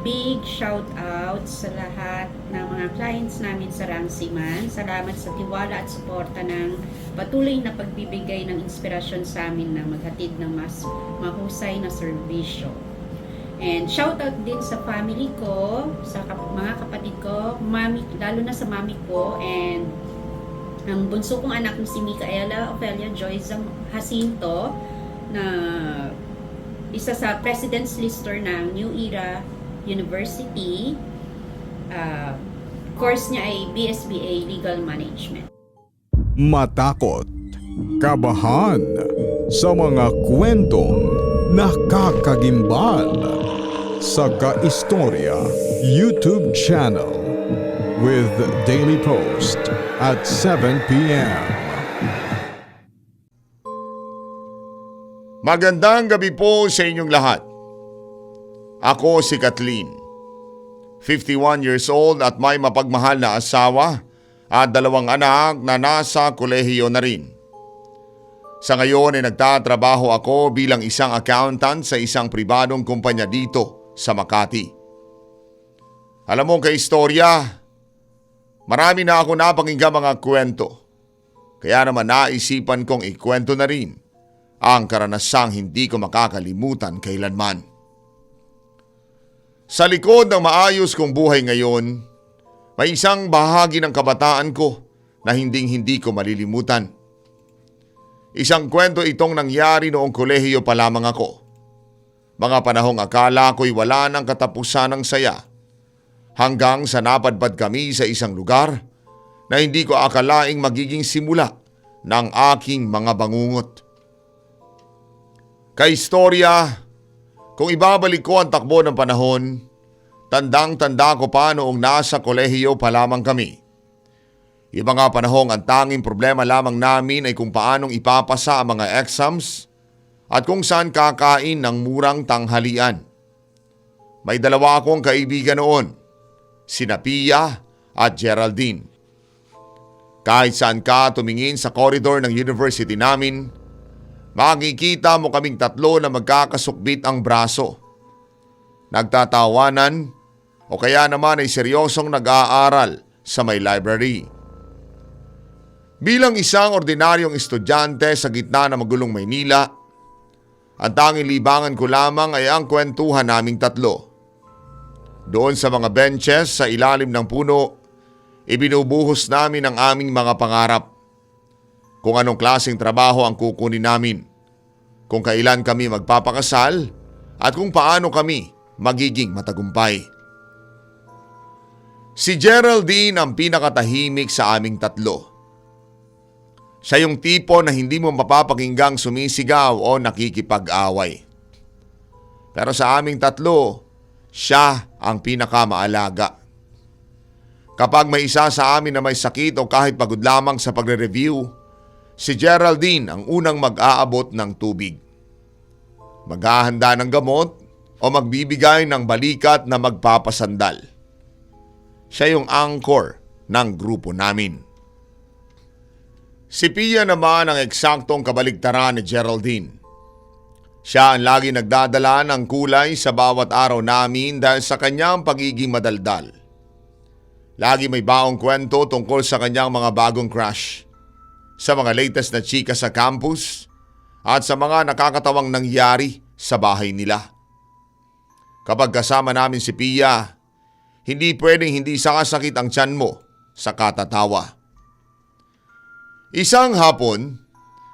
big shout out sa lahat ng mga clients namin sa Rangsiman. Salamat sa tiwala at suporta ng patuloy na pagbibigay ng inspirasyon sa amin na maghatid ng mas mahusay na serbisyo. And shout out din sa family ko, sa mga kapatid ko, mami, lalo na sa mami ko, and ang bunso kong anak na si Micaela Ofelia Joyce Jacinto, na isa sa President's Lister ng New Era University. Course niya ay BSBA Legal Management. Matakot, kabahan, sa mga kwentong nakakagimbal sa Kaistorya YouTube channel with daily post at 7 p.m. Magandang gabi po sa inyong lahat. Ako si Kathleen, 51 years old at may mapagmahal na asawa at 2 anak na nasa kolehiyo na rin. Sa ngayon ay nagtatrabaho ako bilang isang accountant sa isang pribadong kumpanya dito sa Makati. Alam mo kaistorya, marami na ako napakinggan mga kwento. Kaya naman naisipan kong ikwento na rin ang karanasang hindi ko makakalimutan kailanman. Sa likod ng maayos kong buhay ngayon, may isang bahagi ng kabataan ko na hinding-hindi ko malilimutan. Isang kwento itong nangyari noong kolehiyo pa lamang ako. Mga panahong akala ko'y wala ng katapusan ng saya, hanggang sa napadpad kami sa isang lugar na hindi ko akalaing magiging simula ng aking mga bangungot. Kaistorya, kung ibabalik ko ang takbo ng panahon, tandang-tanda ko pa noong nasa kolehiyo pa lamang kami. Yung mga panahong ang tanging problema lamang namin ay kung paanong ipapasa ang mga exams at kung saan kakain ng murang tanghalian. May 2 akong kaibigan noon, sina Pia at Geraldine. Kahit saan ka tumingin sa koridor ng university namin, makikita mo kaming 3 na magkakasukbit ang braso. Nagtatawanan o kaya naman ay seryosong nag-aaral sa may library. Bilang isang ordinaryong estudyante sa gitna ng magulong Maynila, ang tanging libangan ko lamang ay ang kwentuhan naming 3. Doon sa mga benches sa ilalim ng puno, ibinubuhos namin ang aming mga pangarap. Kung anong klaseng trabaho ang kukunin namin, kung kailan kami magpapakasal, at kung paano kami magiging matagumpay. Si Geraldine ang pinakatahimik sa aming 3. Siya yung tipo na hindi mo mapapakinggang sumisigaw o nakikipag-away. Pero sa aming 3, siya ang pinakamaalaga. Kapag may isa sa amin na may sakit o kahit pagod lamang sa pagre-review, si Geraldine ang unang mag-aabot ng tubig. Maghahanda ng gamot o magbibigay ng balikat na magpapasandal. Siya yung anchor ng grupo namin. Si Pia naman ang eksaktong kabaligtaran ni Geraldine. Siya ang lagi nagdadala ng kulay sa bawat araw namin dahil sa kanyang pagiging madaldal. Lagi may baong kwento tungkol sa kanyang mga bagong crush, sa mga latest na chika sa campus, at sa mga nakakatawang nangyari sa bahay nila. Kapag kasama namin si Pia, hindi pwedeng hindi sakasakit ang tiyan mo sa katatawa. Isang hapon,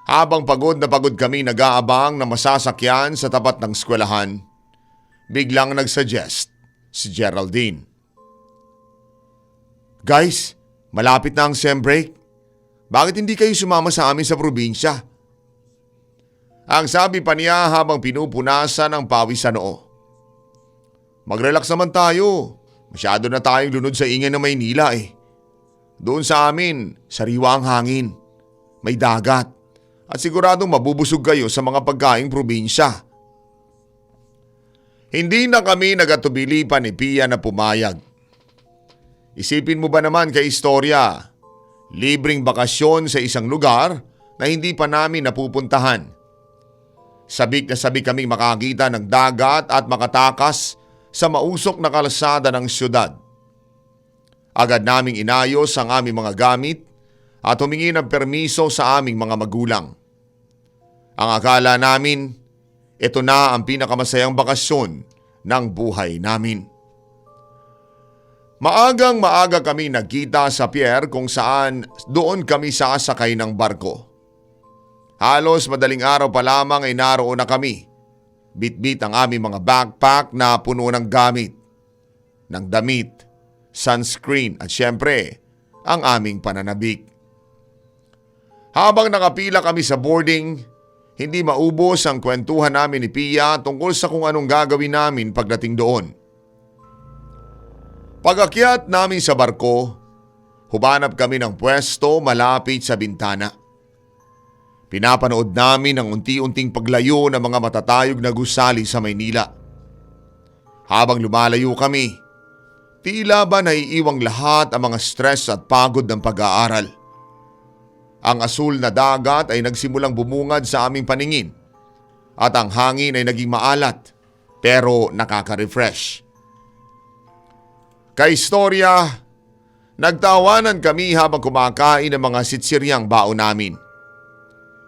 habang pagod na pagod kami nag-aabang na masasakyan sa tapat ng eskwelahan, biglang nagsuggest si Geraldine. Guys, malapit na ang sem break. Bakit hindi kayo sumama sa amin sa probinsya? Ang sabi pa niya habang pinupunasan ang pawis sa noo. Mag-relax naman tayo. Masyado na tayong lunod sa ingay ng Maynila eh. Doon sa amin, sariwa ang hangin. May dagat. At siguradong mabubusog kayo sa mga pagkaing probinsya. Hindi na kami nagatubili pa ni Pia na pumayag. Isipin mo ba naman kaistorya, libreng bakasyon sa isang lugar na hindi pa namin napupuntahan. Sabik na sabik kaming makakita ng dagat at makatakas sa mausok na kalsada ng syudad. Agad naming inayos ang aming mga gamit at humingi ng permiso sa aming mga magulang. Ang akala namin, ito na ang pinakamasayang bakasyon ng buhay namin. Maagang maaga kami nagkita sa pier kung saan doon kami sasakay ng barko. Halos madaling araw pa lamang ay naroon na kami. Bitbit ang aming mga backpack na puno ng gamit, ng damit, sunscreen at syempre ang aming pananabik. Habang nakapila kami sa boarding, hindi maubos ang kwentuhan namin ni Pia tungkol sa kung anong gagawin namin pagdating doon. Pag-akyat namin sa barko, humanap kami ng pwesto malapit sa bintana. Pinapanood namin ang unti-unting paglayo ng mga matatayog na gusali sa Maynila. Habang lumalayo kami, tila ba naiiwang lahat ang mga stress at pagod ng pag-aaral. Ang asul na dagat ay nagsimulang bumungad sa aming paningin at ang hangin ay naging maalat pero nakaka-refresh. Kaistorya, nagtawanan kami habang kumakain ng mga sitsiryang baon namin.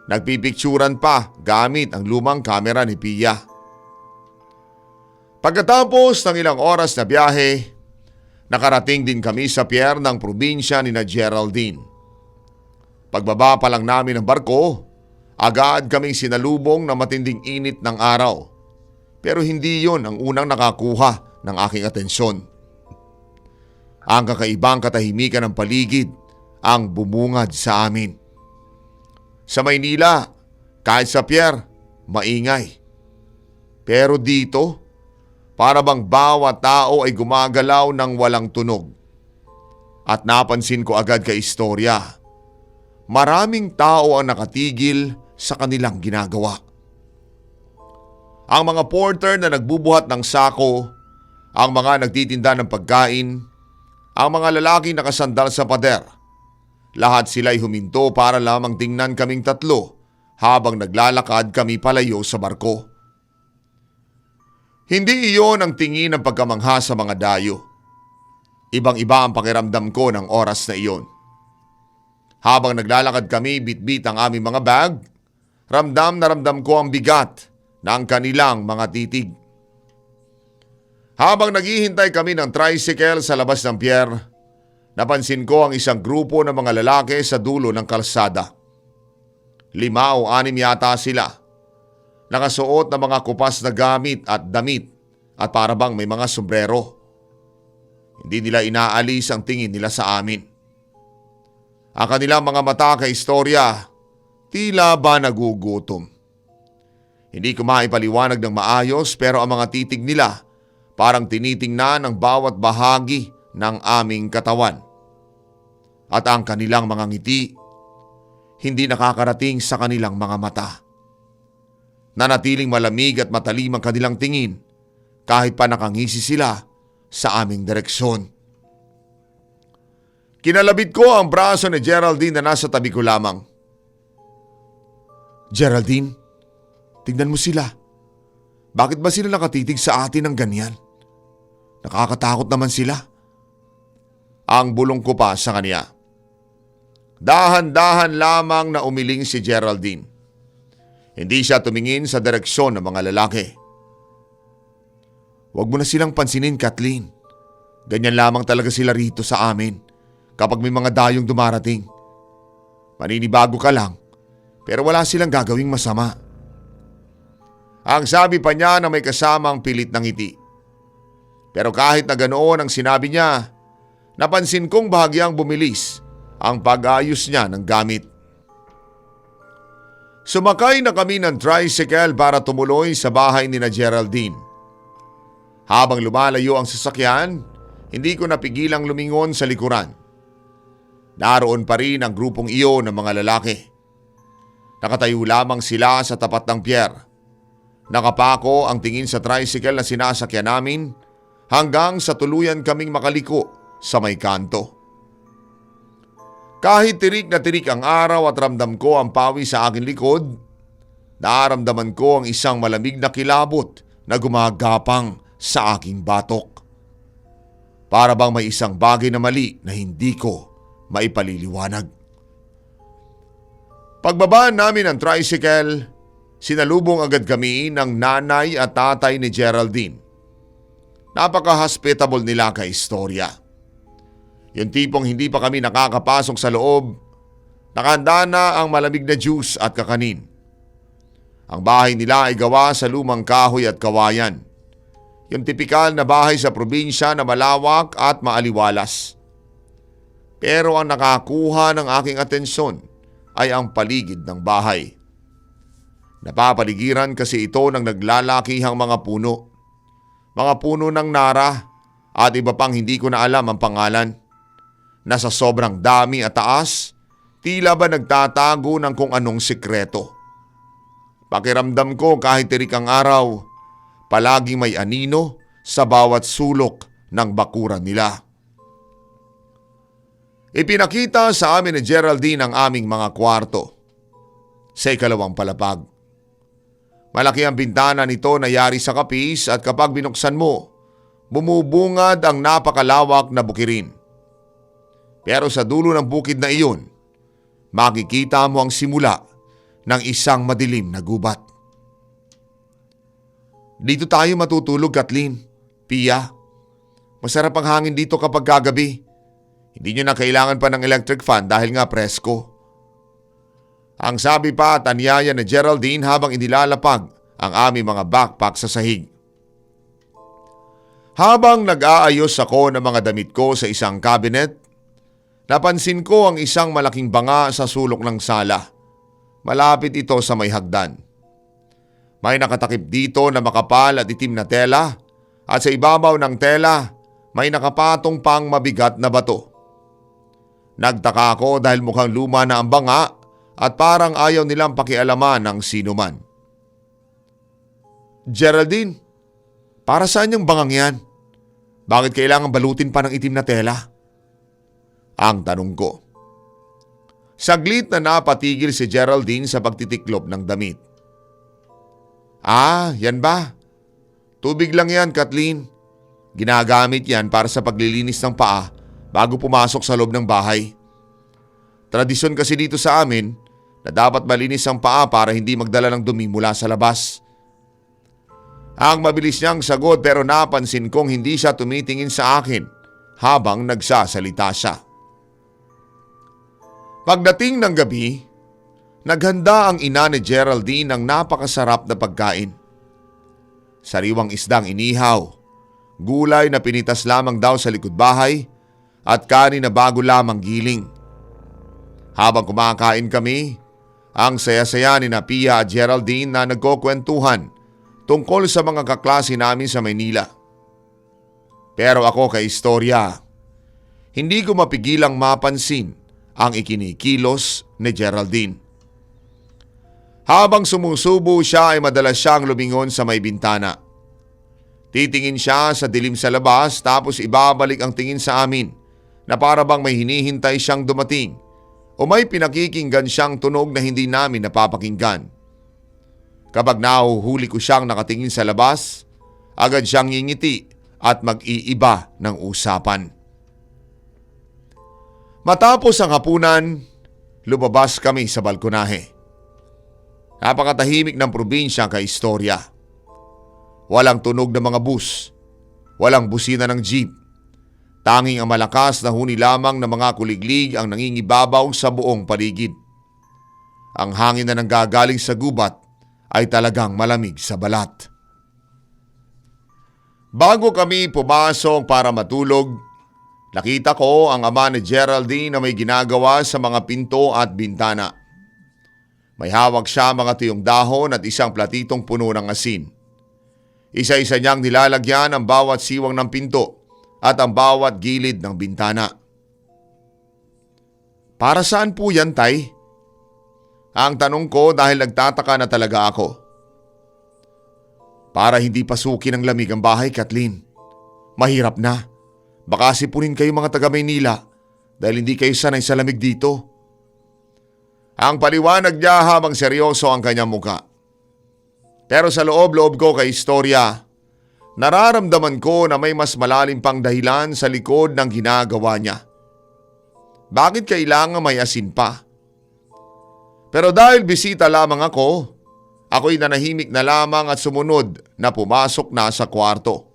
Nagpipikturan pa gamit ang lumang kamera ni Pia. Pagkatapos ng ilang oras na biyahe, nakarating din kami sa pier ng probinsya ni na Geraldine. Pagbaba pa lang namin ng barko, agad kaming sinalubong na matinding init ng araw. Pero hindi yon ang unang nakakuha ng aking atensyon. Ang kakaibang katahimikan ng paligid ang bumungad sa amin. Sa Maynila, kahit sa pier, maingay. Pero dito, para bang bawat tao ay gumagalaw ng walang tunog. At napansin ko agad kay istorya, maraming tao ang nakatigil sa kanilang ginagawa. Ang mga porter na nagbubuhat ng sako, ang mga nagtitinda ng pagkain, ang mga lalaking nakasandal sa pader, lahat sila'y huminto para lamang tingnan kaming tatlo habang naglalakad kami palayo sa barko. Hindi iyon ang tingin ng pagkamangha sa mga dayo. Ibang-iba ang pakiramdam ko ng oras na iyon. Habang naglalakad kami bitbit ang aming mga bag, ramdam na ramdam ko ang bigat ng kanilang mga titig. Habang naghihintay kami ng tricycle sa labas ng pier, napansin ko ang isang grupo ng mga lalaki sa dulo ng kalsada. 5 o 6 yata sila. Nakasuot ng mga kupas na gamit at damit at parabang may mga sombrero. Hindi nila inaalis ang tingin nila sa amin. Ang kanilang mga mata kay istorya, tila ba nagugutom. Hindi ko maipaliwanag ng maayos pero ang mga titig nila parang tinitingnan ang bawat bahagi ng aming katawan. At ang kanilang mga ngiti, hindi nakakarating sa kanilang mga mata. Nanatiling malamig at matalim ang kanilang tingin kahit pa nakangisi sila sa aming direksyon. Kinalabit ko ang braso ni Geraldine na nasa tabi ko lamang. Geraldine, tignan mo sila. Bakit ba sila nakatitig sa atin ng ganyan? Nakakatakot naman sila. Ang bulong ko pa sa kanya. Dahan-dahan lamang na umiling si Geraldine. Hindi siya tumingin sa direksyon ng mga lalaki. Huwag mo na silang pansinin, Kathleen. Ganyan lamang talaga sila rito sa amin kapag may mga dayong dumarating. Maninibago ka lang, pero wala silang gagawing masama. Ang sabi pa niya na may kasamang pilit ng ngiti. Pero kahit na ganoon ang sinabi niya, napansin kong bahagyang bumilis ang pag-ayos niya ng gamit. Sumakay na kami ng tricycle para tumuloy sa bahay ni na Geraldine. Habang lumalayo ang sasakyan, hindi ko napigilang lumingon sa likuran. Naroon pa rin ang grupong iyon ng mga lalaki. Nakatayo lamang sila sa tapat ng pier. Nakapako ang tingin sa tricycle na sinasakyan namin hanggang sa tuluyan kaming makaliko sa may kanto. Kahit tirik na tirik ang araw at ramdam ko ang pawis sa aking likod, nararamdaman ko ang isang malamig na kilabot na gumagapang sa aking batok. Para bang may isang bagay na mali na hindi ko maipaliliwanag. Pagbaba namin ng tricycle, sinalubong agad kami ng nanay at tatay ni Geraldine. Napaka-hospitable nila kay istorya. Yung tipong hindi pa kami nakakapasok sa loob, nakahanda na ang malamig na juice at kakanin. Ang bahay nila ay gawa sa lumang kahoy at kawayan. Yung tipikal na bahay sa probinsya na malawak at maaliwalas. Pero ang nakakuha ng aking atensyon ay ang paligid ng bahay. Napapaligiran kasi ito ng naglalakihang mga puno. Mga puno ng nara at iba pang hindi ko na alam ang pangalan. Nasa sobrang dami at taas, tila ba nagtatago ng kung anong sikreto. Pakiramdam ko kahit tirik ang araw, palaging may anino sa bawat sulok ng bakuran nila. Ipinakita sa amin ni Geraldine ang aming mga kwarto. Sa ikalawang palapag. Malaki ang bintana nito na yari sa kapis at kapag binuksan mo, bumubungad ang napakalawak na bukirin. Pero sa dulo ng bukid na iyon, makikita mo ang simula ng isang madilim na gubat. Dito tayo matutulog, Kathleen, Pia. Masarap ang hangin dito kapag kagabi. Hindi nyo na kailangan pa ng electric fan dahil nga presko. Ang sabi pa at anyaya ni Geraldine habang inilalapag ang aming mga backpack sa sahig. Habang nag-aayos ako ng mga damit ko sa isang cabinet, napansin ko ang isang malaking banga sa sulok ng sala. Malapit ito sa may hagdan. May nakatakip dito na makapal at itim na tela at sa ibabaw ng tela may nakapatong pang mabigat na bato. Nagtaka ako dahil mukhang luma na ang banga at parang ayaw nilang pakialaman ng sinuman. Geraldine, para saan yung bangang yan? Bakit kailangan balutin pa ng itim na tela? Ang tanong ko. Saglit na napatigil si Geraldine sa pagtitiklop ng damit. Yan ba? Tubig lang yan, Kathleen. Ginagamit yan para sa paglilinis ng paa bago pumasok sa loob ng bahay. Tradisyon kasi dito sa amin na dapat malinis ang paa para hindi magdala ng dumi mula sa labas. Ang mabilis niyang sagot pero napansin kong hindi siya tumitingin sa akin habang nagsasalita siya. Pagdating ng gabi, naghanda ang ina ni Geraldine ng napakasarap na pagkain. Sariwang isdang inihaw, gulay na pinitas lamang daw sa likod bahay at kanin na bago lamang giling. Habang kumakain kami, ang saya-saya ni Pia at Geraldine na nagkukwentuhan tungkol sa mga kaklase namin sa Maynila. Pero ako kay istorya, hindi ko mapigilang mapansin ang ikinikilos ni Geraldine. Habang sumusubo siya ay madalas siyang lumingon sa may bintana. Titingin siya sa dilim sa labas tapos ibabalik ang tingin sa amin na para bang may hinihintay siyang dumating o may pinakikinggan siyang tunog na hindi namin napapakinggan. Kapag nahuhuli ko siyang nakatingin sa labas, agad siyang ngingiti at mag-iiba ng usapan. Matapos ang hapunan, lumabas kami sa balkonahe. Napakatahimik ng probinsya kay istorya. Walang tunog ng mga bus, walang busina ng jeep. Tanging ang malakas na huni lamang ng mga kuliglig ang nangingibabaw sa buong paligid. Ang hangin na nanggagaling sa gubat ay talagang malamig sa balat. Bago kami pumasok para matulog, nakita ko ang ama ni Geraldine na may ginagawa sa mga pinto at bintana. May hawak siya mga tuyong dahon at isang platitong puno ng asin. Isa-isa niyang nilalagyan ang bawat siwang ng pinto at ang bawat gilid ng bintana. Para saan po yan, Tay? Ang tanong ko dahil nagtataka na talaga ako. Para hindi pasukin ng lamig ang bahay, Kathleen. Mahirap na. Baka sipunin kayo mga taga Maynila dahil hindi kayo sanay sa lamig dito. Ang paliwanag niya habang seryoso ang kanyang muka. Pero sa loob-loob ko kay istorya, Nararamdaman ko na may mas malalim pang dahilan sa likod ng ginagawa niya. Bakit kailangan may asin pa? Pero dahil bisita lamang ako'y nanahimik na lamang at sumunod na pumasok na sa kwarto.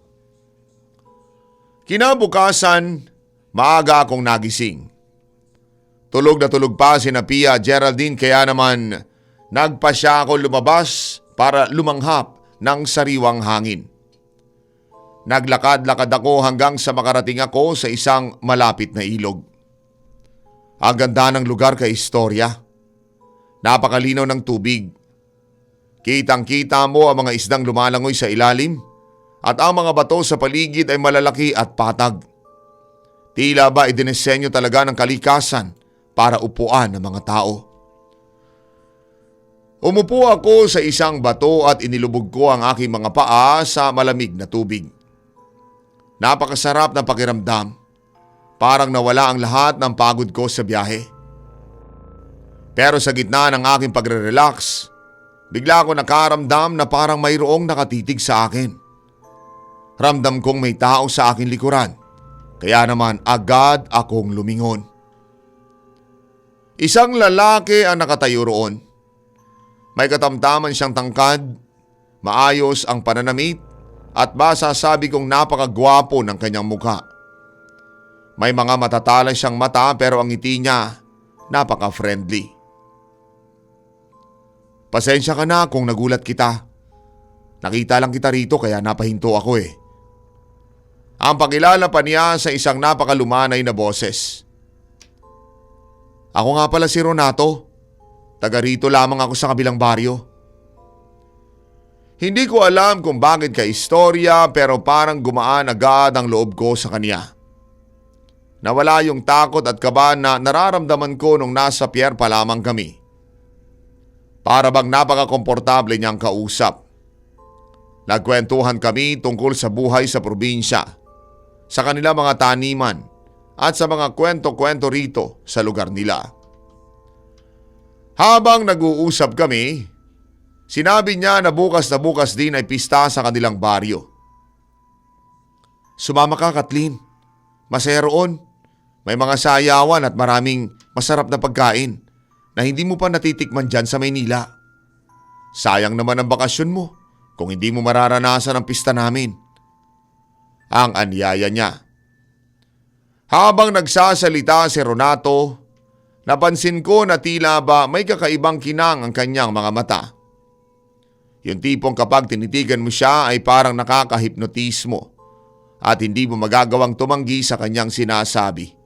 Kinabukasan, maaga akong nagising. Tulog na tulog pa sina Pia at Geraldine kaya naman nagpa siya ako lumabas para lumanghap ng sariwang hangin. Naglakad-lakad ako hanggang sa makarating ako sa isang malapit na ilog. Ang ganda ng lugar kay istorya. Napakalinaw ng tubig. Kitang-kita mo ang mga isdang lumalangoy sa ilalim at ang mga bato sa paligid ay malalaki at patag. Tila ba idinisenyo talaga ng kalikasan para upuan ng mga tao. Umupo ako sa isang bato at inilubog ko ang aking mga paa sa malamig na tubig. Napakasarap na pakiramdam. Parang nawala ang lahat ng pagod ko sa biyahe. Pero sa gitna ng aking pagre-relax, bigla ako nakaramdam na parang mayroong nakatitig sa akin. Ramdam kong may tao sa aking likuran, kaya naman agad akong lumingon. Isang lalaki ang nakatayo roon. May katamtaman siyang tangkad, maayos ang pananamit at masasabi kong napakagwapo ng kanyang mukha. May mga matatalas siyang mata pero ang ngiti niya napaka-friendly. Pasensya ka na kung nagulat kita. Nakita lang kita rito kaya napahinto ako eh. Ang pakilala pa niya sa isang napakalumanay na boses. Ako nga pala si Renato. Taga rito lamang ako sa kabilang baryo. Hindi ko alam kung bakit kaistorya pero parang gumaan agad ang loob ko sa kanya. Nawala yung takot at kaba na nararamdaman ko nung nasa pier pa lamang kami. Para bang napaka-komportable niyang kausap. Nagkwentuhan kami tungkol sa buhay sa probinsya, sa kanila mga taniman at sa mga kwento-kwento rito sa lugar nila. Habang nag-uusap kami, sinabi niya na bukas din ay pista sa kanilang baryo. Sumama ka, Kathleen. Masaya roon. May mga sayawan at maraming masarap na pagkain na hindi mo pa natitikman dyan sa Maynila. Sayang naman ang bakasyon mo kung hindi mo mararanasan ang pista namin. Ang anyaya niya. Habang nagsasalita si Renato, napansin ko na tila ba may kakaibang kinang ang kanyang mga mata. Yung tipong kapag tinitigan mo siya ay parang nakakahipnotismo at hindi mo magagawang tumanggi sa kanyang sinasabi.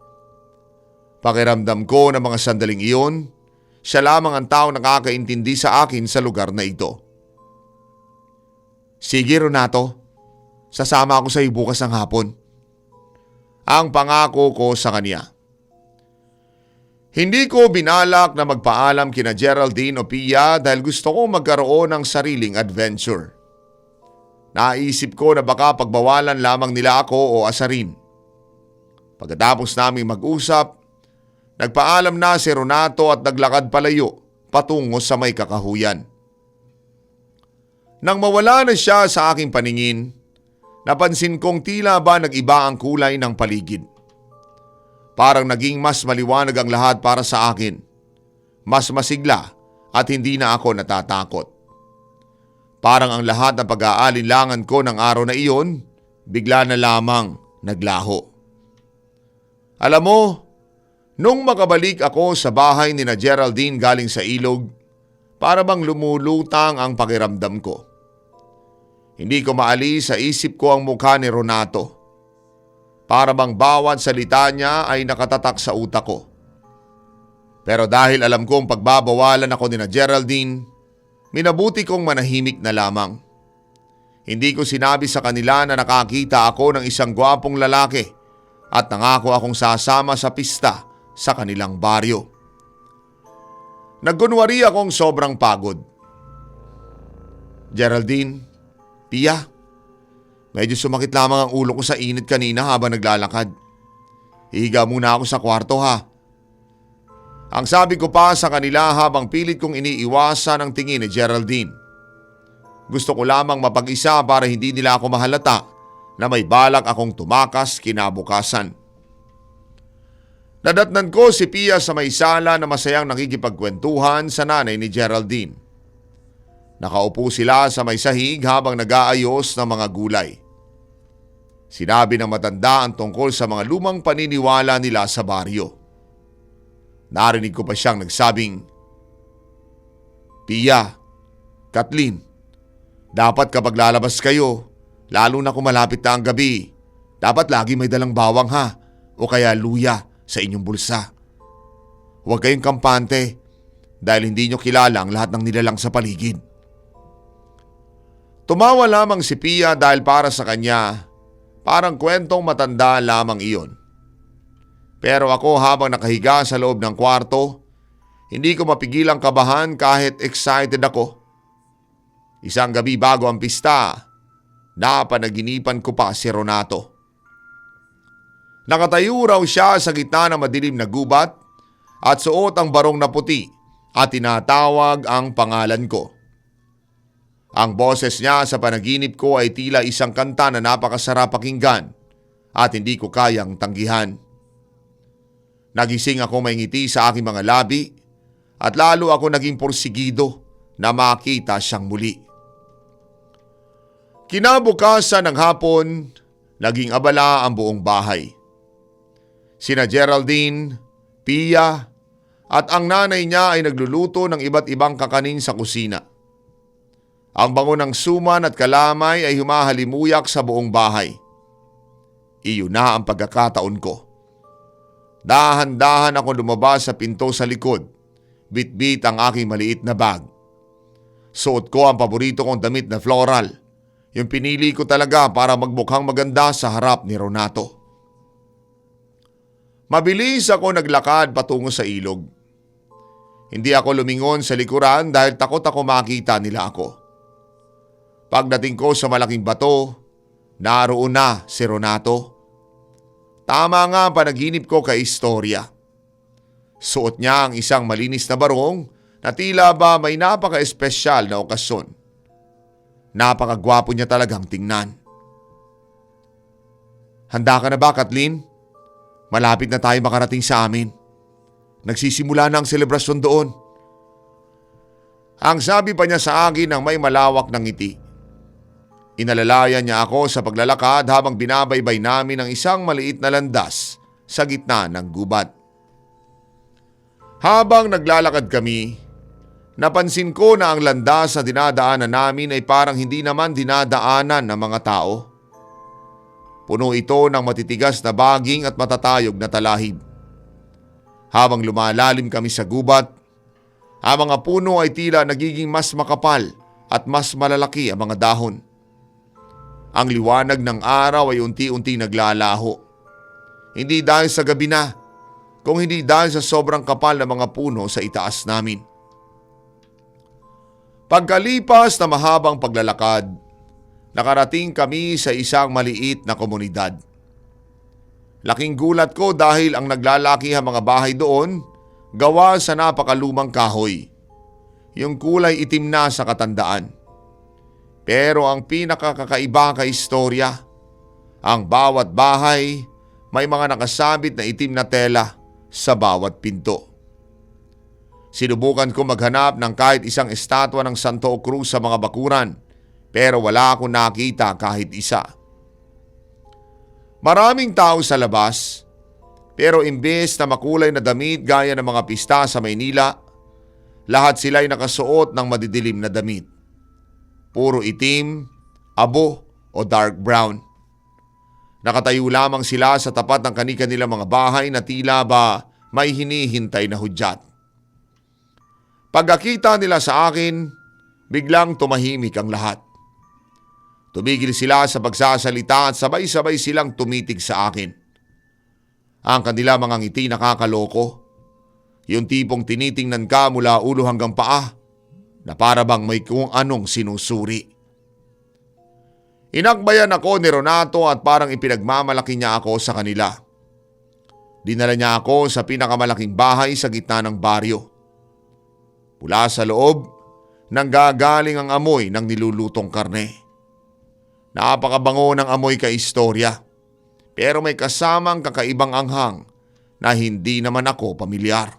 Pakiramdam ko na mga sandaling iyon, siya lamang ang tao nakakaintindi sa akin sa lugar na ito. Sige Renato, sasama ako sa iyo bukas ng hapon. Ang pangako ko sa kanya. Hindi ko binalak na magpaalam kina Geraldine o Pia dahil gusto ko magkaroon ng sariling adventure. Naisip ko na baka pagbawalan lamang nila ako o asarin. Pagkatapos naming mag-usap, nagpaalam na si Renato at naglakad palayo patungo sa may kakahuyan. Nang mawala na siya sa aking paningin, napansin kong tila ba nag-iba ang kulay ng paligid. Parang naging mas maliwanag ang lahat para sa akin. Mas masigla at hindi na ako natatakot. Parang ang lahat ng pag-aalinlangan ko ng araw na iyon, bigla na lamang naglaho. Alam mo, nung makabalik ako sa bahay ni na Geraldine galing sa ilog, para bang lumulutang ang pakiramdam ko. Hindi ko maalis sa isip ko ang mukha ni Renato. Para bang bawat salita niya ay nakatatak sa utak ko. Pero dahil alam kong pagbabawalan ako ni na Geraldine, minabuti kong manahimik na lamang. Hindi ko sinabi sa kanila na nakakita ako ng isang gwapong lalaki at nangako akong sasama sa pista sa kanilang baryo. Nagkunwari akong sobrang pagod. Geraldine, Pia, medyo sumakit lamang ang ulo ko sa init kanina habang naglalakad. Hihiga muna ako sa kwarto ha. Ang sabi ko pa sa kanila habang pilit kong iniiwasan ang tingin ni Geraldine. Gusto ko lamang mapag-isa para hindi nila ako mahalata na may balak akong tumakas kinabukasan. Nadatnan ko si Pia sa may sala na masayang nakikipagkwentuhan sa nanay ni Geraldine. Nakaupo sila sa may sahig habang nag-aayos ng mga gulay. Sinabi ng matanda ang tungkol sa mga lumang paniniwala nila sa baryo. Narinig ko pa siyang nagsabing, "Pia, Kathleen, dapat kapag lalabas kayo, lalo na kung malapit na ang gabi, dapat lagi may dalang bawang ha, o kaya luya sa inyong bulsa. Huwag kayong kampante dahil hindi nyo kilala ang lahat ng nilalang sa paligid." Tumawa lamang si Pia dahil para sa kanya, parang kwentong matanda lamang iyon. Pero ako habang nakahiga sa loob ng kwarto, hindi ko mapigilang kabahan kahit excited ako. Isang gabi bago ang pista, napanaginipan ko pa si Renato. Nakatayo raw siya sa gitna ng madilim na gubat at suot ang barong na puti at tinatawag ang pangalan ko. Ang boses niya sa panaginip ko ay tila isang kanta na napakasarap pakinggan at hindi ko kayang tanggihan. Nagising ako may ngiti sa aking mga labi at lalo ako naging porsigido na makita siyang muli. Kinabukasan ng hapon, naging abala ang buong bahay. Sina Geraldine, Pia at ang nanay niya ay nagluluto ng iba't ibang kakanin sa kusina. Ang bango ng suman at kalamay ay humahalimuyak sa buong bahay. Iyon na ang pagkakataon ko. Dahan-dahan ako lumabas sa pinto sa likod, bit-bit ang aking maliit na bag. Suot ko ang paborito kong damit na floral, yung pinili ko talaga para magmukhang maganda sa harap ni Renato. Mabilis ako naglakad patungo sa ilog. Hindi ako lumingon sa likuran dahil takot ako makita nila ako. Pagdating ko sa malaking bato, naroon na si Renato. Tama nga ang panaginip ko kay istorya. Suot niya ang isang malinis na barong na tila ba may napaka-espesyal na okasyon. Napakagwapo niya talagang tingnan. "Handa ka na ba, Kathleen? Malapit na tayo makarating sa amin. Nagsisimula na ang selebrasyon doon." Ang sabi pa niya sa akin ng may malawak na ngiti. Inalalayan niya ako sa paglalakad habang binabaybay namin ang isang maliit na landas sa gitna ng gubat. Habang naglalakad kami, napansin ko na ang landas na dinadaanan namin ay parang hindi naman dinadaanan ng mga tao. Puno ito ng matitigas na baging at matatayog na talahib. Habang lumalalim kami sa gubat, ang mga puno ay tila nagiging mas makapal at mas malalaki ang mga dahon. Ang liwanag ng araw ay unti-unti naglalaho. Hindi dahil sa gabi na, kung hindi dahil sa sobrang kapal ng mga puno sa itaas namin. Pagkalipas na mahabang paglalakad, nakarating kami sa isang maliit na komunidad. Laking gulat ko dahil ang naglalakihang mga bahay doon gawa sa napakalumang kahoy. Yung kulay itim na sa katandaan. Pero ang pinakakakaiba kay istorya, ang bawat bahay may mga nakasabit na itim na tela sa bawat pinto. Sinubukan ko maghanap ng kahit isang estatwa ng Santo Cruz sa mga bakuran, pero wala akong nakita kahit isa. Maraming tao sa labas, pero imbes na makulay na damit gaya ng mga pista sa Maynila, lahat sila'y nakasuot ng madidilim na damit. Puro itim, abo o dark brown. Nakatayo lamang sila sa tapat ng kani-kanilang mga bahay na tila ba may hinihintay na hudyat. Pagkakita nila sa akin, biglang tumahimik ang lahat. Tumigil sila sa pagsasalita at sabay-sabay silang tumitig sa akin. Ang kanila mga ngiti nakakaloko. Yung tipong tinitingnan ka mula ulo hanggang paa na para bang may kung anong sinusuri. Inakbayan ako ni Renato at parang ipinagmamalaki niya ako sa kanila. Dinala niya ako sa pinakamalaking bahay sa gitna ng baryo. Mula sa loob, nanggagaling ang amoy ng nilulutong karne. Napakabango ng amoy kaistorya, pero may kasamang kakaibang anghang na hindi naman ako pamilyar.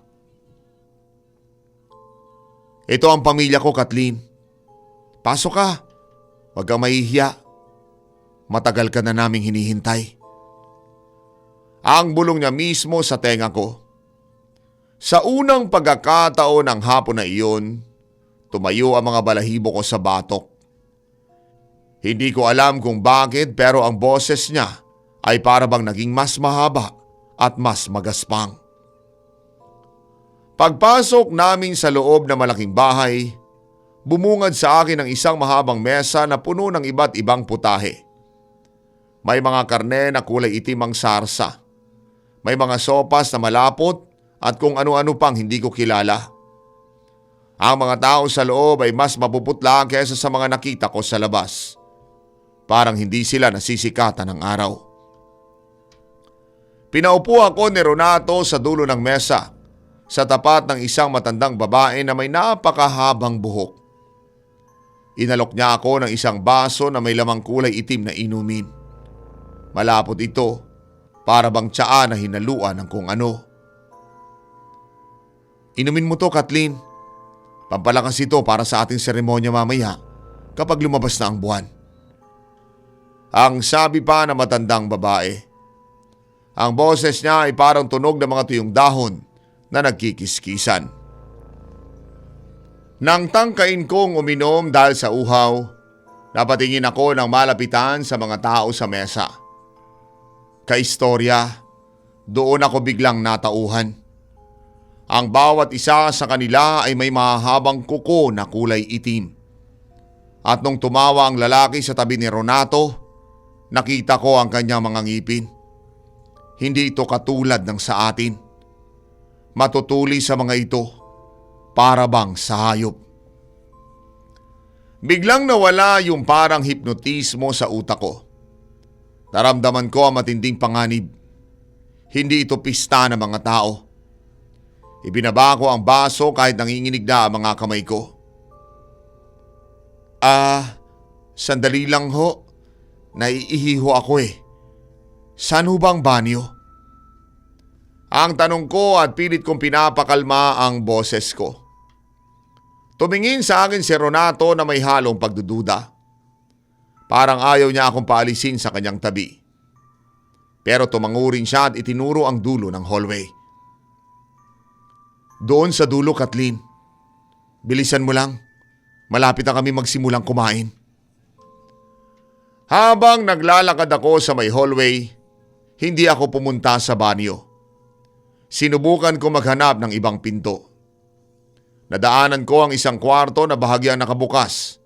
Ito ang pamilya ko, Kathleen. Pasok ka. Huwag kang mahihiya. Matagal ka na naming hinihintay. Ang bulong niya mismo sa tenga ko. Sa unang pagkakataon ng hapon na iyon, tumayo ang mga balahibo ko sa batok. Hindi ko alam kung bakit pero ang boses niya ay para bang naging mas mahaba at mas magaspang. Pagpasok namin sa loob ng malaking bahay, bumungad sa akin ang isang mahabang mesa na puno ng iba't ibang putahe. May mga karne na kulay itim ang sarsa. May mga sopas na malapot at kung ano-ano pang hindi ko kilala. Ang mga tao sa loob ay mas mapuputla kaysa sa mga nakita ko sa labas. Parang hindi sila nasisikatan ng araw. Pinaupo ako ni Renato sa dulo ng mesa, sa tapat ng isang matandang babae na may napakahabang buhok. Inalok niya ako ng isang baso na may lamang kulay itim na inumin. Malapot ito, para bang tsaa na hinaluan ng kung ano. Inumin mo to, Kathleen. Pampalakas ito para sa ating seremonya mamaya kapag lumabas na ang buwan. Ang sabi pa ng matandang babae. Ang boses niya ay parang tunog ng mga tuyong dahon na nagkikiskisan. Nang tangkain kong uminom dahil sa uhaw, napatingin ako ng malapitan sa mga tao sa mesa. Kaistorya, doon ako biglang natauhan. Ang bawat isa sa kanila ay may mahabang kuko na kulay itim. At nung tumawa ang lalaki sa tabi ni Renato, nakita ko ang kanyang mga ngipin. Hindi ito katulad ng sa atin. Matutuli sa mga ito, para bang sa hayop. Biglang nawala yung parang hipnotismo sa utak ko. Naramdaman ko ang matinding panganib. Hindi ito pista ng mga tao. Ibinaba ko ang baso kahit nanginginig na ang mga kamay ko. Sandali lang ho. Naiihi ho ako eh. Saan ho ba ang banyo? Ang tanong ko at pilit kong pinapakalma ang boses ko. Tumingin sa akin si Renato na may halong pagdududa. Parang ayaw niya akong paalisin sa kanyang tabi. Pero tumango rin siya at itinuro ang dulo ng hallway. Doon sa dulo, Kathleen. Bilisan mo lang. Malapit na kami magsimulang kumain. Habang naglalakad ako sa may hallway, hindi ako pumunta sa banyo. Sinubukan ko maghanap ng ibang pinto. Nadaanan ko ang isang kwarto na bahagyang nakabukas.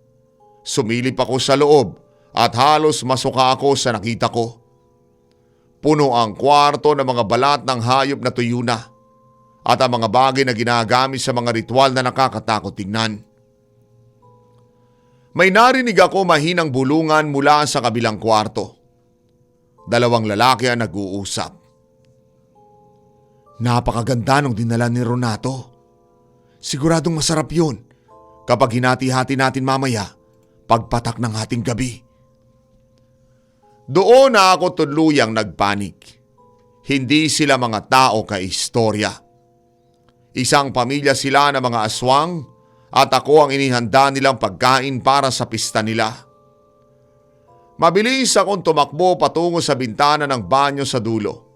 Sumilip ako sa loob at halos masuka ako sa nakita ko. Puno ang kwarto ng mga balat ng hayop na tuyo na at ang mga bagay na ginagamit sa mga ritual na nakakatakot tingnan. May narinig ako mahinang bulungan mula sa kabilang kwarto. Dalawang lalaki ang nag-uusap. Napakaganda nung dinala ni Renato. Siguradong masarap yun kapag hinati-hati natin mamaya pagpatak ng ating gabi. Doon na ako tuluyang nagpanik. Hindi sila mga tao kaistorya. Isang pamilya sila ng mga aswang at ako ang inihanda nilang pagkain para sa pista nila. Mabilis akong tumakbo patungo sa bintana ng banyo sa dulo.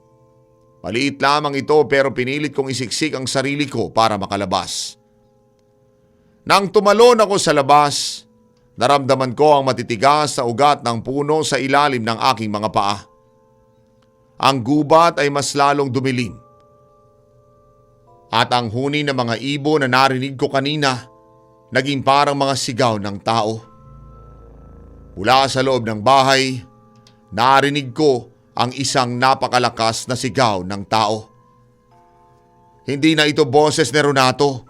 Maliit lamang ito pero pinilit kong isiksik ang sarili ko para makalabas. Nang tumalon ako sa labas, naramdaman ko ang matitigas na ugat ng puno sa ilalim ng aking mga paa. Ang gubat ay mas lalong dumilim. At ang huni ng mga ibon na narinig ko kanina, naging parang mga sigaw ng tao. Mula sa loob ng bahay, narinig ko ang isang napakalakas na sigaw ng tao. Hindi na ito boses ni Renato.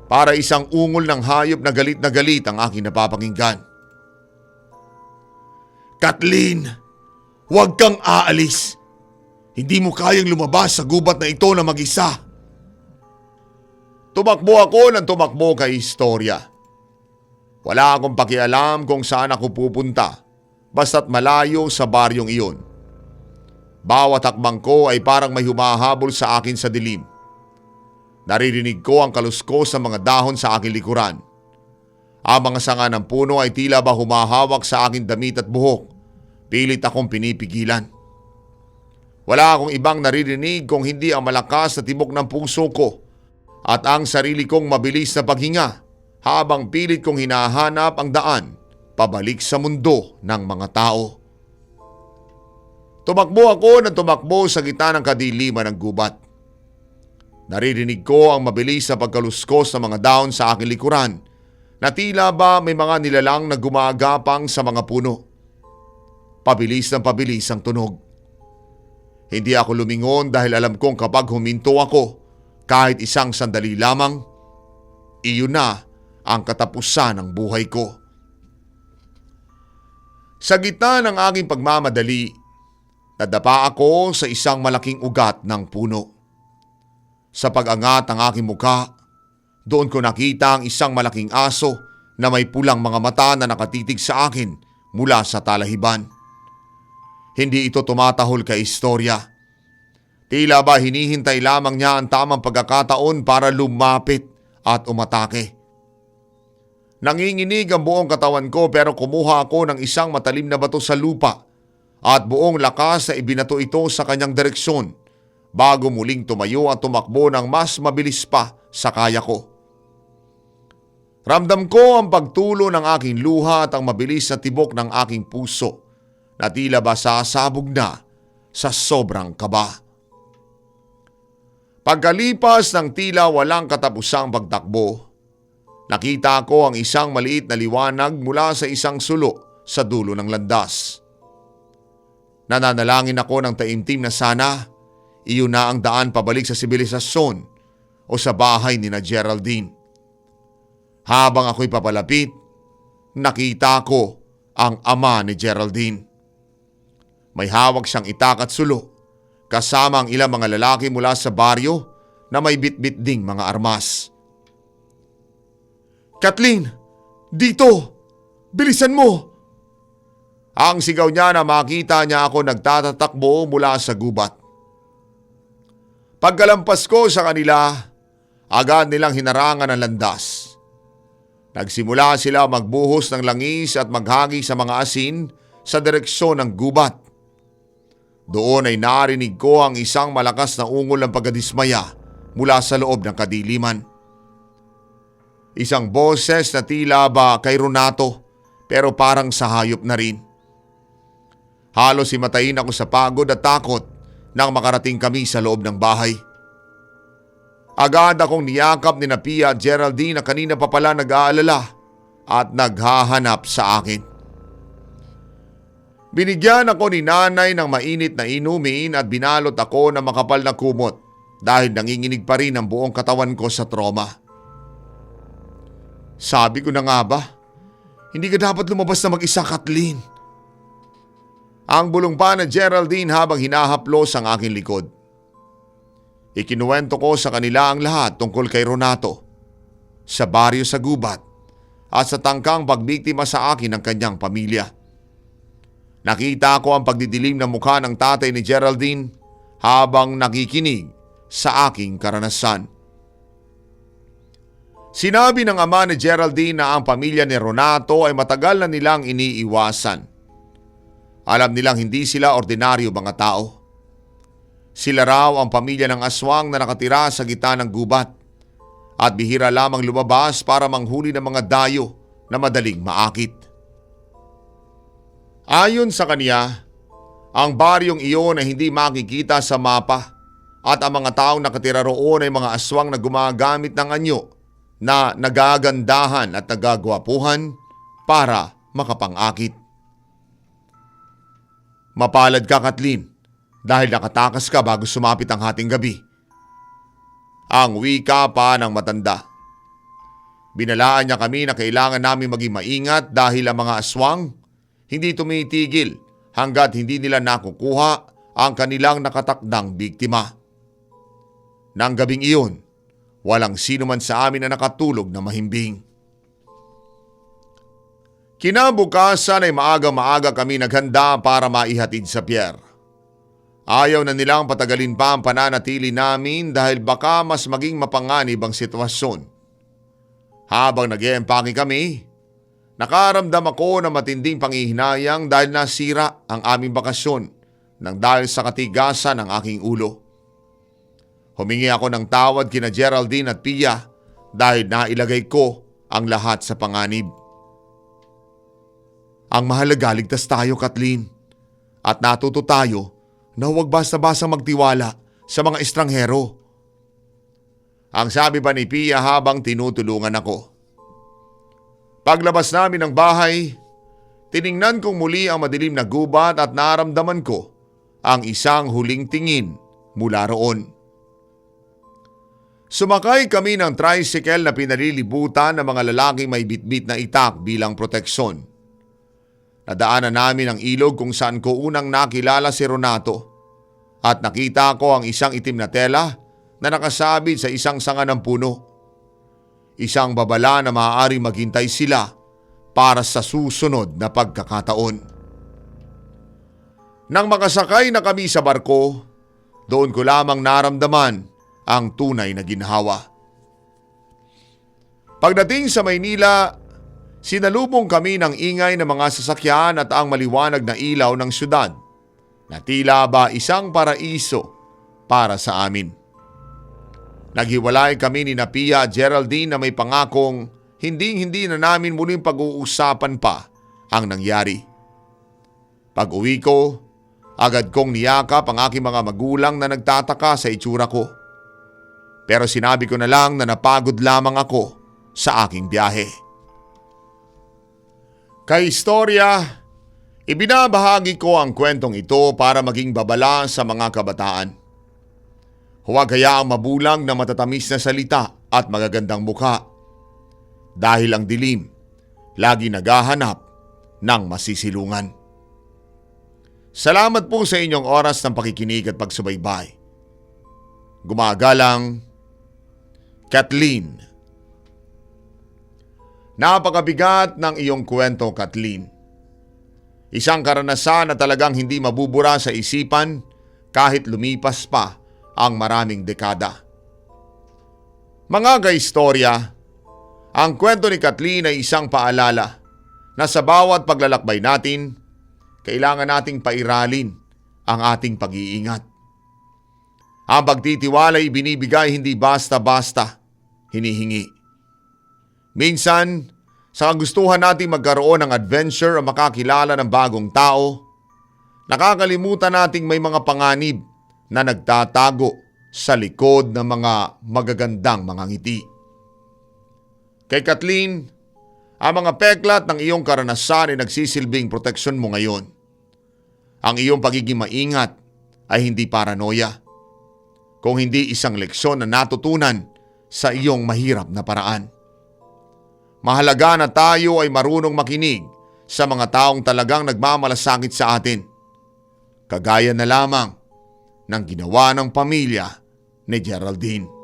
Para isang ungol ng hayop na galit ang aking napapakinggan. Kathleen, huwag kang aalis. Hindi mo kayang lumabas sa gubat na ito na mag-isa. Tumakbo ako ng tumakbo kay istorya. Wala akong pakialam kung saan ako pupunta, basta't malayo sa baryong iyon. Bawat hakbang ko ay parang may humahabol sa akin sa dilim. Naririnig ko ang kaluskos ng mga dahon sa aking likuran. Ang mga sanga ng puno ay tila ba humahawak sa aking damit at buhok. Pilit akong pinipigilan. Wala akong ibang naririnig kung hindi ang malakas na tibok ng puso ko at ang sarili kong mabilis na paghinga habang pilit kong hinahanap ang daan pabalik sa mundo ng mga tao. Tumakbo ako ng tumakbo sa gitna ng kadiliman ng gubat. Naririnig ko ang mabilis na pagkaluskos ng mga dahon sa aking likuran na tila ba may mga nilalang na gumagapang sa mga puno. Pabilis ng pabilis ang tunog. Hindi ako lumingon dahil alam kong kapag huminto ako, kahit isang sandali lamang, iyon na ang katapusan ng buhay ko. Sa gitna ng aking pagmamadali, nadapa ako sa isang malaking ugat ng puno. Sa pag-angat ng aking muka, doon ko nakita ang isang malaking aso na may pulang mga mata na nakatitig sa akin mula sa talahiban. Hindi ito tumatahol kay istorya. Tila ba hinihintay lamang niya ang tamang pagkakataon para lumapit at umatake. Nanginginig ang buong katawan ko pero kumuha ako ng isang matalim na bato sa lupa at buong lakas na ibinato ito sa kanyang direksyon bago muling tumayo at tumakbo ng mas mabilis pa sa kaya ko. Ramdam ko ang pagtulo ng aking luha at ang mabilis na tibok ng aking puso na tila ba sasabog na sa sobrang kaba. Pagkalipas ng tila walang katapusang pagtakbo, nakita ko ang isang maliit na liwanag mula sa isang sulo sa dulo ng landas. Nananalangin ako ng taimtim na sana iyon na ang daan pabalik sa sibilisasyon o sa bahay ni na Geraldine. Habang ako'y papalapit, nakita ko ang ama ni Geraldine. May hawak siyang itak at sulo, kasama ang ilang mga lalaki mula sa baryo na may bitbit ding mga armas. "Kathleen! Dito! Bilisan mo!" Ang sigaw niya na makita niya ako nagtatatakbo mula sa gubat. Pagkalampas ko sa kanila, agad nilang hinarangan ang landas. Nagsimula sila magbuhos ng langis at maghagi sa mga asin sa direksyon ng gubat. Doon ay narinig ko ang isang malakas na ungol ng pagkadismaya mula sa loob ng kadiliman. Isang boses na tila ba kay Renato pero parang sa hayop na rin. Halos himatayin ako sa pagod at takot nang makarating kami sa loob ng bahay. Agad akong niyakap ni Pia at Geraldine na kanina pa pala nag-aalala at naghahanap sa akin. Binigyan ako ni nanay ng mainit na inumin at binalot ako ng makapal na kumot dahil nanginginig pa rin ang buong katawan ko sa trauma. Sabi ko na nga ba, hindi ka dapat lumabas na mag-isa, Kathleen. Ang bulong pa na Geraldine habang hinahaplos ang aking likod. Ikinuwento ko sa kanila ang lahat tungkol kay Renato, sa baryo sa gubat at sa tangkang pagbiktima sa akin ng kanyang pamilya. Nakita ko ang pagdidilim ng mukha ng tatay ni Geraldine habang nakikinig sa aking karanasan. Sinabi ng ama ni Geraldine na ang pamilya ni Renato ay matagal na nilang iniiwasan. Alam nilang hindi sila ordinaryo mga tao. Sila raw ang pamilya ng aswang na nakatira sa gitna ng gubat at bihira lamang lumabas para manghuli ng mga dayo na madaling maakit. Ayon sa kanya, ang baryong iyon ay hindi makikita sa mapa at ang mga taong nakatira roon ay mga aswang na gumagamit ng anyo na nagagandahan at nagagwapuhan para makapangakit. Mapalad ka, Kathleen, dahil nakatakas ka bago sumapit ang hating gabi. Ang wika pa ng matanda. Binalaan niya kami na kailangan namin maging maingat dahil ang mga aswang hindi tumitigil hanggat hindi nila nakukuha ang kanilang nakatakdang biktima. Nang gabing iyon, walang sino man sa amin na nakatulog na mahimbing. Kinabukasan ay maaga-maaga kami naghanda para maihatid sa pier. Ayaw na nilang patagalin pa ang pananatili namin dahil baka mas maging mapanganib ang sitwasyon. Habang nag-eempake kami, nakaramdam ako ng matinding panghihinayang dahil nasira ang aming bakasyon nang dahil sa katigasan ng aking ulo. Humingi ako ng tawad kina Geraldine at Pia dahil nailagay ko ang lahat sa panganib. Ang mahalaga, ligtas tayo, Kathleen. At natuto tayo na huwag basta-basta magtiwala sa mga estranghero. Ang sabi pa ni Pia habang tinutulungan ako. Paglabas namin ng bahay, tiningnan kong muli ang madilim na gubat at naramdaman ko ang isang huling tingin mula roon. Sumakay kami ng tricycle na pinalilibutan ng mga lalaking may bitbit na itak bilang proteksyon. Nadaanan namin ang ilog kung saan ko unang nakilala si Renato at nakita ko ang isang itim na tela na nakasabit sa isang sanga ng puno. Isang babala na maaaring maghintay sila para sa susunod na pagkakataon. Nang makasakay na kami sa barko, doon ko lamang naramdaman ang tunay na ginhawa. Pagdating sa Maynila, sinalubong kami ng ingay ng mga sasakyan at ang maliwanag na ilaw ng syudad na tila ba isang paraiso para sa amin. Naghiwalay kami ni Pia at Geraldine na may pangakong hindi na namin muling pag-uusapan pa ang nangyari. Pag-uwi ko, agad kong niyakap ang aking mga magulang na nagtataka sa itsura ko. Pero sinabi ko na lang na napagod lamang ako sa aking biyahe. Kay istorya, ibinabahagi ko ang kwentong ito para maging babala sa mga kabataan. Huwag hayaang mabulang na matatamis na salita at magagandang mukha. Dahil ang dilim, lagi naghahanap ng masisilungan. Salamat po sa inyong oras ng pakikinig at pagsubaybay. Gumagalang, Kathleen. Napakabigat ng iyong kwento, Kathleen. Isang karanasan na talagang hindi mabubura sa isipan kahit lumipas pa ang maraming dekada. Mga kaistorya, ang kwento ni Kathleen ay isang paalala na sa bawat paglalakbay natin, kailangan nating pairalin ang ating pag-iingat. Ang pagtitiwala ay binibigay hindi basta-basta hinihingi. Minsan, sa kagustuhan nating magkaroon ng adventure o makakilala ng bagong tao, nakakalimutan nating may mga panganib na nagtatago sa likod ng mga magagandang mga ngiti. Kay Kathleen, ang mga peklat ng iyong karanasan ay nagsisilbing proteksyon mo ngayon. Ang iyong pagiging maingat ay hindi paranoia, kung hindi isang leksyon na natutunan sa iyong mahirap na paraan. Mahalaga na tayo ay marunong makinig sa mga taong talagang nagmamalasakit sa atin, kagaya na lamang ng ginawa ng pamilya ni Geraldine.